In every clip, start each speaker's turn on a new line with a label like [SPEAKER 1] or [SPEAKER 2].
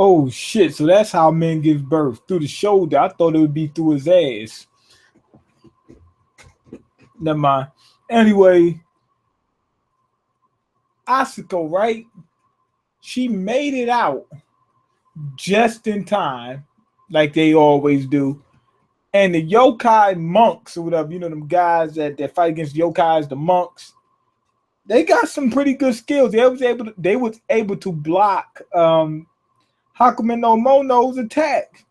[SPEAKER 1] Oh shit! So that's how men give birth, through the shoulder. I thought it would be through his ass. Never mind. Anyway, Asuko, right? She made it out just in time, like they always do. And the yokai monks or whatever, you know, them guys that fight against yokais, the monks, they got some pretty good skills. They was able to block Hakumen no Mono's attack.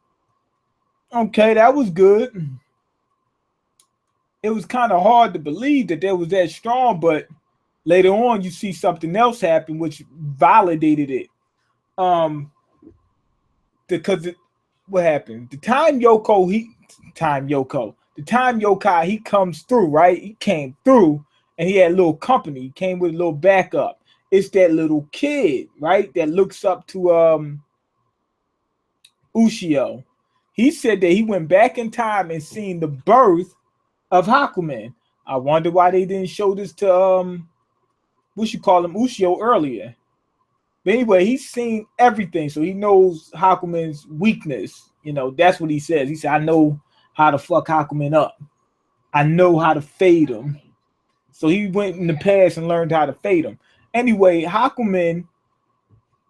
[SPEAKER 1] Okay, that was good. It was kind of hard to believe that they was that strong, but later on you see something else happen which validated it. Um, because what happened? The time Yokai he comes through, right? He came through and he had a little company. He came with a little backup. It's that little kid, right? That looks up to Ushio. He said that he went back in time and seen the birth of Hakumen. I wonder why they didn't show this to what you call him, Ushio, earlier. But anyway, he's seen everything, so he knows Hakumen's weakness. You know, that's what he says. He said, I know how to fuck Hakumen up. I know how to fade him. So he went in the past and learned how to fade him. Anyway, Hakumen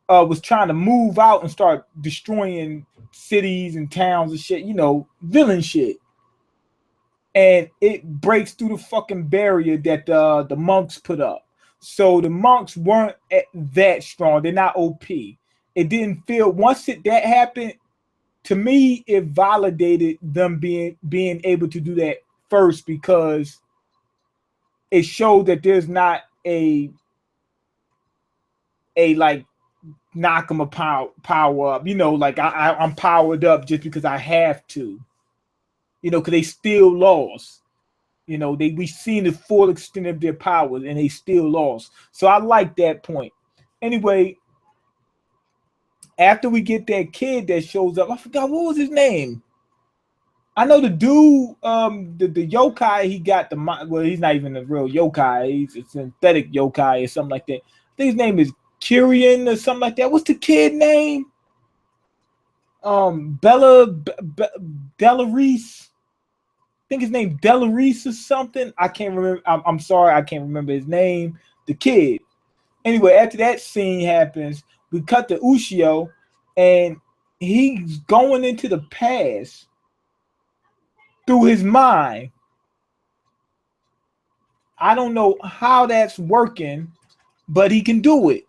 [SPEAKER 1] was trying to move out and start destroying cities and towns and shit, you know, villain shit. And it breaks through the fucking barrier that the monks put up. So the monks weren't that strong. They're not OP. It didn't feel once that happened. To me, it validated them being able to do that first because it showed that there's not a like knock them a power up. You know, like I'm powered up just because I have to. You know, because they still lost. You know, we seen the full extent of their powers and they still lost. So I like that point. Anyway, after we get that kid that shows up, I forgot what was his name. I know the dude, the yokai, he got well, he's not even a real yokai, he's a synthetic yokai or something like that. I think his name is Kyrian or something like that. What's the kid name? Delarice. I think his name Delarice or something. I can't remember. I'm sorry, I can't remember his name. The kid. Anyway, after that scene happens, we cut to Ushio, and he's going into the past through his mind. I don't know how that's working, but he can do it.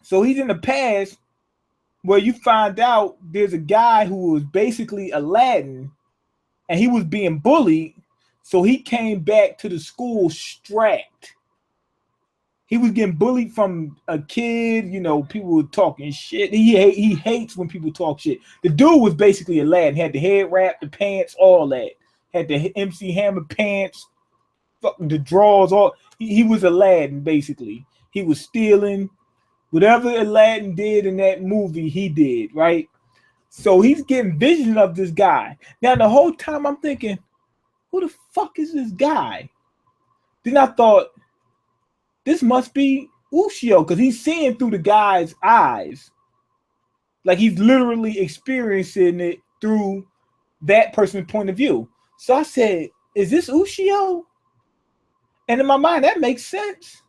[SPEAKER 1] So he's in the past where you find out there's a guy who was basically Aladdin and he was being bullied, so he came back to the school strapped. He was getting bullied from a kid, you know, people were talking shit. He hates when people talk shit. The dude was basically Aladdin, had the head wrap, the pants, all that. Had the MC Hammer pants, fucking the drawers, all. He was Aladdin, basically. He was stealing. Whatever Aladdin did in that movie, he did, right? So he's getting vision of this guy. Now, the whole time I'm thinking, who the fuck is this guy? Then I thought, this must be Ushio, because he's seeing through the guy's eyes. Like he's literally experiencing it through that person's point of view. So I said, is this Ushio? And in my mind, that makes sense.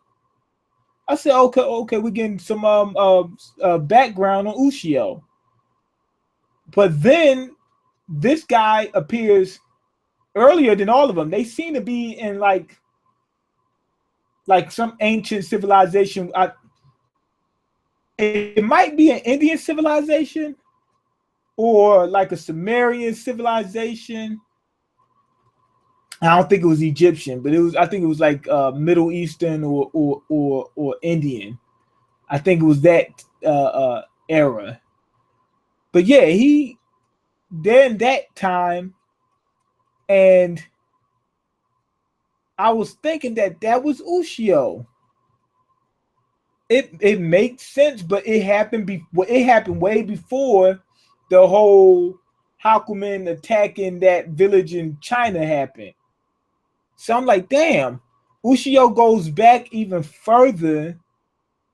[SPEAKER 1] I said, okay, we're getting some background on Ushio. But then this guy appears earlier than all of them. They seem to be in like some ancient civilization. It might be an Indian civilization or like a Sumerian civilization. I don't think it was Egyptian, but I think it was like Middle Eastern or Indian. I think it was that era. But yeah, they're in that time, and I was thinking that was Ushio. It makes sense, but it happened way before the whole Hakumen attacking that village in China happened. So I'm like, damn, Ushio goes back even further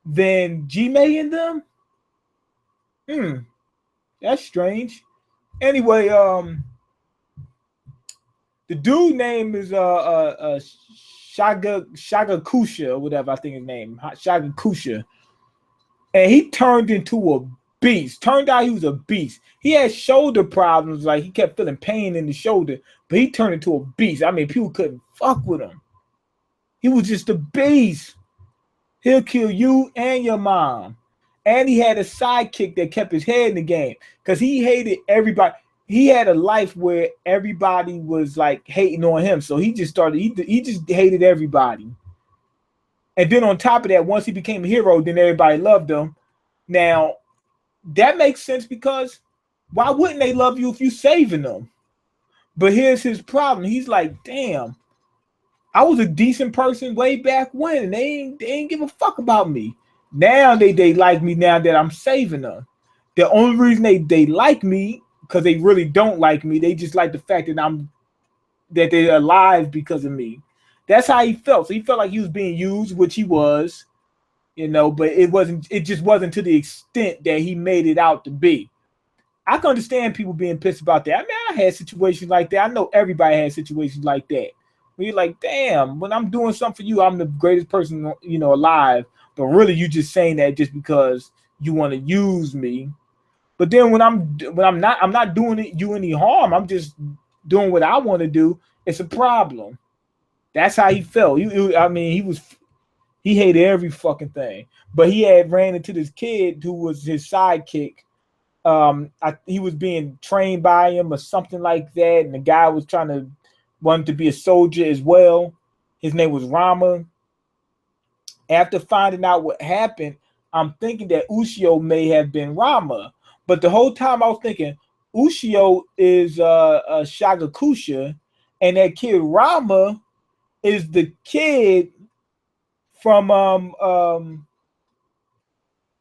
[SPEAKER 1] than Jime and them. That's strange. Anyway, the dude name is Shagakusha or whatever I think his name, Shagakusha, and he turned into a beast. Turned out he was a beast. He had shoulder problems, like he kept feeling pain in the shoulder, but he turned into a beast. I mean, people couldn't fuck with him. He was just a beast. He'll kill you and your mom. And he had a sidekick that kept his head in the game because he hated everybody. He had a life where everybody was like hating on him. So he just started, he just hated everybody. And then on top of that, once he became a hero, then everybody loved him. Now, that makes sense because why wouldn't they love you if you saving them? But here's his problem. He's like, damn, I was a decent person way back when, and they ain't give a fuck about me. Now they like me now that I'm saving them. The only reason they like me, because they really don't like me, they just like the fact that they're alive because of me. That's how he felt. So he felt like he was being used, which he was, but it just wasn't to the extent that he made it out to be. I can understand people being pissed about that. I mean, I had situations like that. I know everybody had situations like that. Where you're like, damn, when I'm doing something for you, I'm the greatest person, alive. But really, you just saying that just because you want to use me. But then when I'm not doing you any harm. I'm just doing what I want to do. It's a problem. That's how he felt. He hated every fucking thing. But he had ran into this kid who was his sidekick. He was being trained by him or something like that, and the guy was wanted to be a soldier as well. His name was Rama. After finding out what happened, I'm thinking that Ushio may have been Rama. But the whole time I was thinking, Ushio is Shagakusha, and that kid Rama is the kid from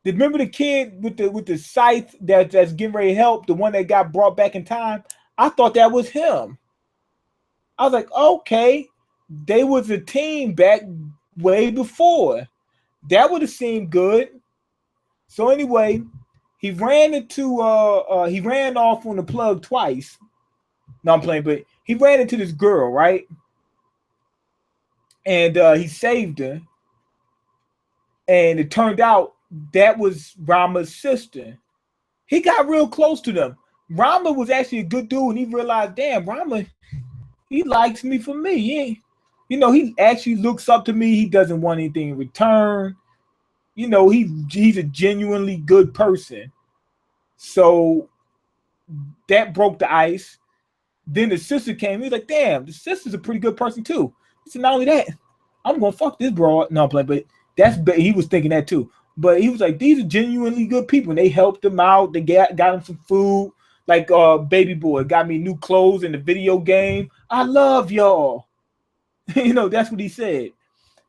[SPEAKER 1] remember the kid with the scythe that's getting ready to help, the one that got brought back in time? I thought that was him. I was like, okay, they was a team back way before. That would have seemed good. So anyway, he ran off on the plug twice. No, I'm playing, but he ran into this girl, right? And he saved her. And it turned out that was Rama's sister. He got real close to them. Rama was actually a good dude, and he realized, damn, Rama, he likes me for me. He actually looks up to me. He doesn't want anything in return. He's a genuinely good person. So that broke the ice. Then the sister came. He was like, damn, the sister's a pretty good person too. He said, not only that, I'm going to fuck this broad. No, but he was thinking that too. But he was like, these are genuinely good people. And they helped him out. They got him some food. Like baby boy got me new clothes in the video game. I love y'all. That's what he said.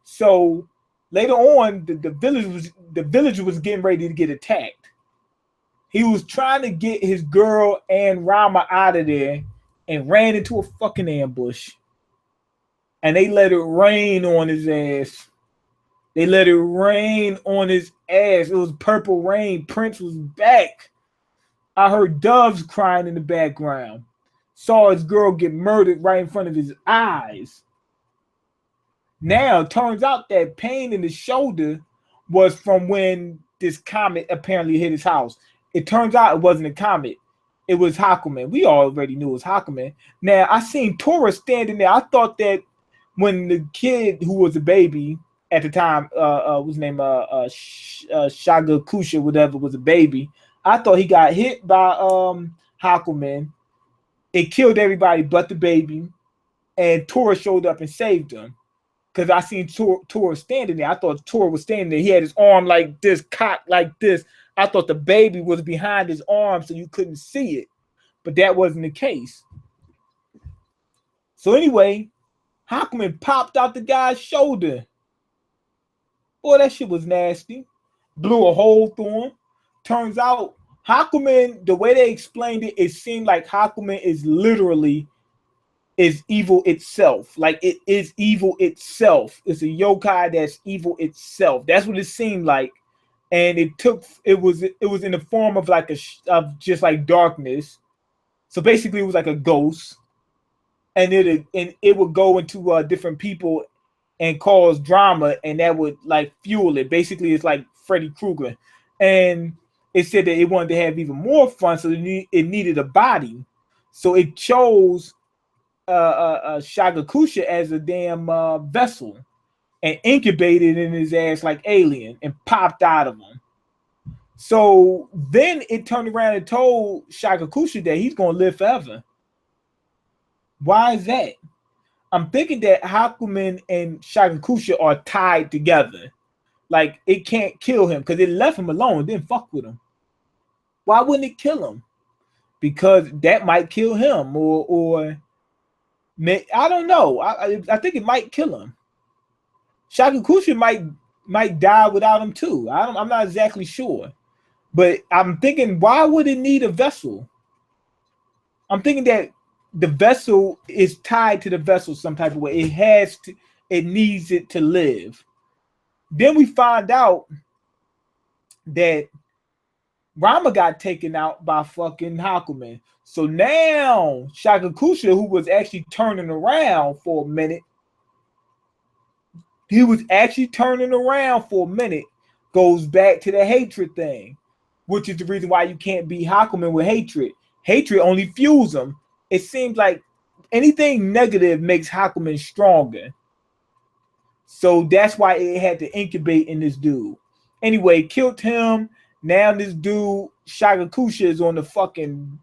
[SPEAKER 1] So later on, the village was getting ready to get attacked. He was trying to get his girl and Rama out of there and ran into a fucking ambush. And they let it rain on his ass. They let it rain on his ass. It was purple rain. Prince was back. I heard doves crying in the background. Saw his girl get murdered right in front of his eyes. Now, it turns out that pain in the shoulder was from when this comet apparently hit his house. It turns out it wasn't a comet. It was Hakumen. We already knew it was Hakumen. Now, I seen Tora standing there. I thought that when the kid who was a baby at the time, whose name Shagakusha, whatever, was a baby, I thought he got hit by Hakumen. It killed everybody but the baby, and Tora showed up and saved him. Because I seen Tora standing there. I thought Tora was standing there. He had his arm like this, cocked like this. I thought the baby was behind his arm so you couldn't see it. But that wasn't the case. So anyway, Hakumen popped out the guy's shoulder. Boy, that shit was nasty. Blew a hole through him. Turns out, Hakumen, the way they explained it, it seemed like Hakumen is literally evil itself. Like it is evil itself. It's a yokai that's evil itself. That's what it seemed like. and it was in the form of like of just like darkness. So basically, it was like a ghost, and it would go into different people and cause drama, and that would like fuel it. Basically, it's like Freddy Krueger, and it said that it wanted to have even more fun, so it needed a body, so it chose Shagakusha as a damn vessel and incubated in his ass like alien and popped out of him. So then it turned around and told Shagakusha that he's gonna live forever. Why is that? I'm thinking that Hakumen and Shagakusha are tied together. Like it can't kill him because it left him alone, didn't fuck with him. Why wouldn't it kill him? Because that might kill him, or I don't know. I think it might kill him. Shagakusha might die without him too. I'm not exactly sure, but I'm thinking, why would it need a vessel? I'm thinking that the vessel is tied to the vessel some type of way. It needs it to live. Then we find out that Rama got taken out by fucking Hakumen. So now Shagakusha, who was actually turning around for a minute, goes back to the hatred thing, which is the reason why you can't beat Hakumen with hatred. Hatred only fuels him. It seems like anything negative makes Hakumen stronger. So that's why it had to incubate in this dude. Anyway, killed him. Now this dude, Shagakusha, is on the fucking...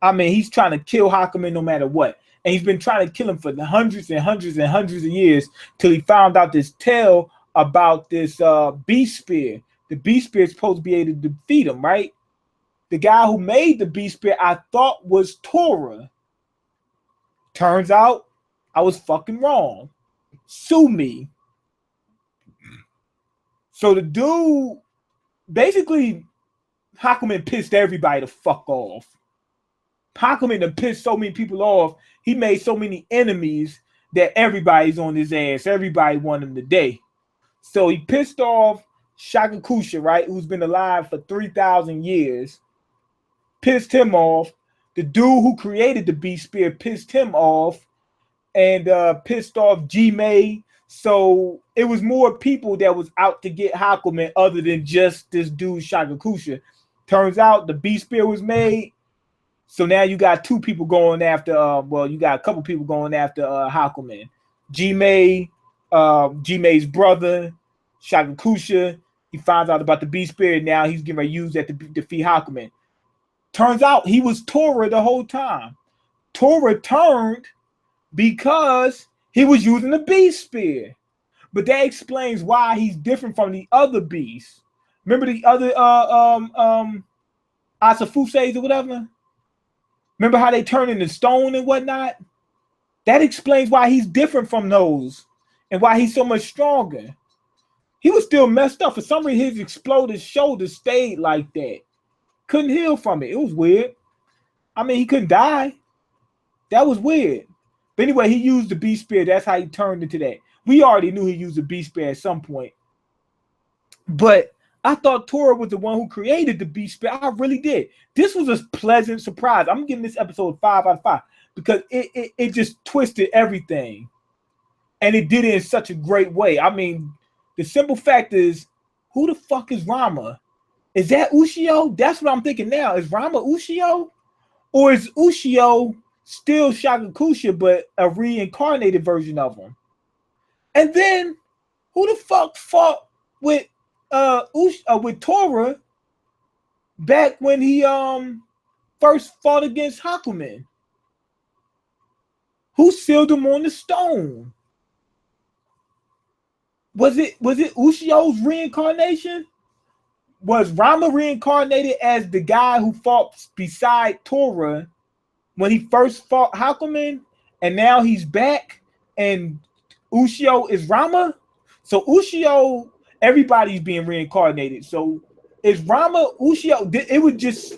[SPEAKER 1] I mean, he's trying to kill Hakumen no matter what. And he's been trying to kill him for hundreds and hundreds and hundreds of years till he found out this tale about this beast spear. The beast spear is supposed to be able to defeat him, right? The guy who made the beast spear, I thought was Tora. Turns out I was fucking wrong. Sue me. So the dude, basically, Hakumen pissed everybody the fuck off. Hakumen done pissed so many people off. He made so many enemies that everybody's on his ass. Everybody want him today. So he pissed off Shagakusha, right? Who's been alive for 3,000 years. Pissed him off. The dude who created the beast spear pissed him off. And pissed off G-May. So it was more people that was out to get Hakumen other than just this dude Shagakusha. Turns out the beast spear was made. So now you got two people going after, you got a couple people going after Hakumen. G-May, G-May's brother, Shagakusha, he finds out about the beast spirit. Now he's getting ready to use that to defeat Hakumen. Turns out he was Tora the whole time. Tora turned because he was using the beast spear. But that explains why he's different from the other beasts. Remember the other Asafuses or whatever? Remember how they turn into stone and whatnot? That explains why he's different from those and why he's so much stronger. He was still messed up. For some reason, his exploded shoulder stayed like that. Couldn't heal from it. It was weird. I mean, he couldn't die. That was weird. But anyway, he used the beast spear. That's how he turned into that. We already knew he used the beast spear at some point. But I thought Tora was the one who created the beast spear. I really did. This was a pleasant surprise. I'm giving this episode 5 out of 5 because it just twisted everything. And it did it in such a great way. I mean, the simple fact is, who the fuck is Rama? Is that Ushio? That's what I'm thinking now. Is Rama Ushio? Or is Ushio still Shagakusha, but a reincarnated version of him? And then, who the fuck fought with Tora back when he first fought against Hakumen? Who sealed him on the stone? Was it Ushio's reincarnation? Was Rama reincarnated as the guy who fought beside Tora when he first fought Hakumen, and now he's back and Ushio is Rama? So Ushio, everybody's being reincarnated. So is Rama Ushio? It was just,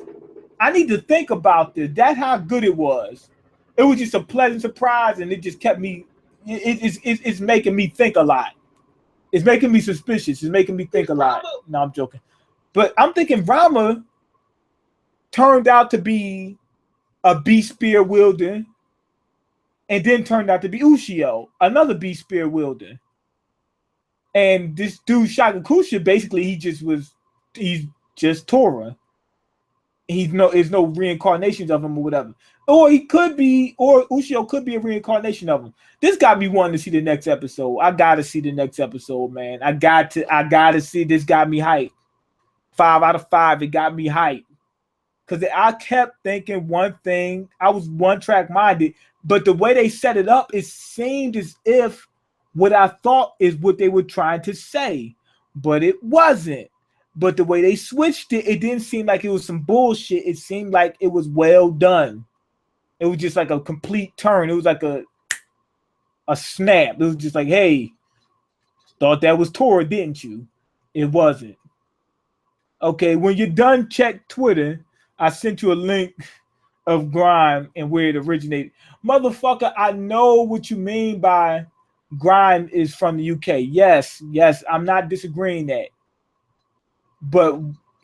[SPEAKER 1] I need to think about this. That's how good it was. It was just a pleasant surprise, and it just kept me. It's making me think a lot. It's making me suspicious. It's making me think a lot. No, I'm joking. But I'm thinking Rama turned out to be a beast spear wielder, and then turned out to be Ushio, another beast spear wielder. And this dude Shakakusha, basically, he's just Tora. There's no reincarnations of him or whatever. Or Ushio could be a reincarnation of him. This got me wanting to see the next episode. I gotta see the next episode, man. I gotta see. This got me hyped. 5 out of 5. It got me hyped. Because I kept thinking one thing. I was one track minded, but the way they set it up, it seemed as if what I thought is what they were trying to say, but it wasn't. But the way they switched it, it didn't seem like it was some bullshit. It seemed like it was well done. It was just like a complete turn. It was like a snap. It was just like, hey, thought that was Tora, didn't you? It wasn't. Okay, when you're done, check Twitter. I sent you a link of Grime and where it originated. Motherfucker, I know what you mean by Grime is from the UK. Yes, I'm not disagreeing that. But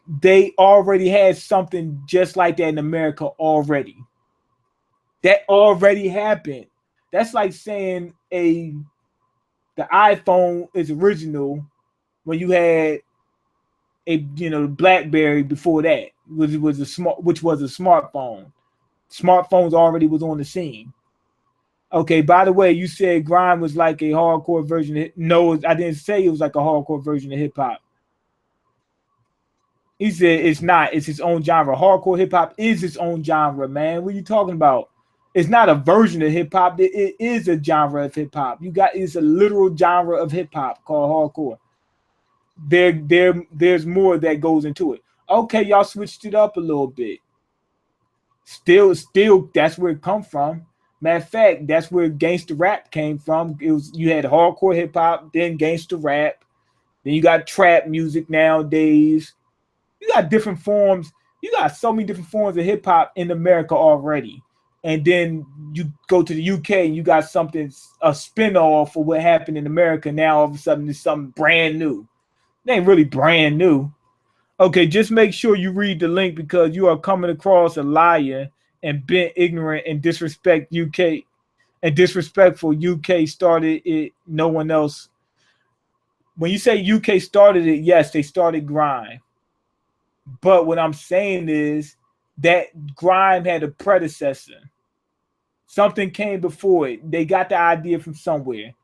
[SPEAKER 1] they already had something just like that in America already. That already happened. That's like saying the iPhone is original when you had BlackBerry before that, which was a smartphone. Smartphones already was on the scene. Okay, by the way, you said Grime was like a hardcore version. No, I didn't say it was like a hardcore version of hip hop. He said it's not. It's its own genre. Hardcore hip hop is its own genre, man. What are you talking about? It's not a version of hip hop. It is a genre of hip hop. It's a literal genre of hip hop called hardcore. There's more that goes into it. Okay, y'all switched it up a little bit. Still, that's where it come from. Matter of fact, that's where gangster rap came from. You had hardcore hip hop, then gangster rap, then you got trap music nowadays. You got different forms. You got so many different forms of hip hop in America already. And then you go to the UK and you got a spin-off of what happened in America. Now all of a sudden it's something brand new. It ain't really brand new. Okay, just make sure you read the link because you are coming across a liar and bent ignorant and disrespect UK and disrespectful. UK started it, no one else. When you say UK started it, yes, they started Grime. But what I'm saying is that Grime had a predecessor. Something came before it. They got the idea from somewhere.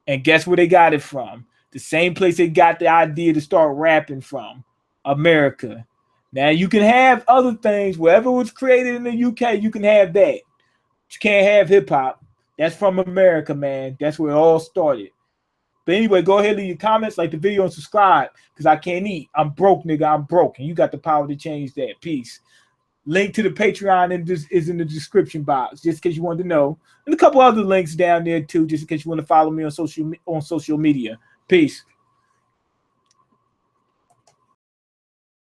[SPEAKER 1] And guess where they got it from? The same place they got the idea to start rapping from. America. Now you can have other things. Wherever was created in the UK, you can have that. You can't have hip hop. That's from America, man. That's where it all started. But anyway, go ahead and leave your comments, like the video, and subscribe because I can't eat. I'm broke, nigga. I'm broke. And you got the power to change that. Peace. Link to the Patreon is in the description box, just in case you wanted to know. And a couple other links down there, too, just in case you want to follow me on social media. Peace.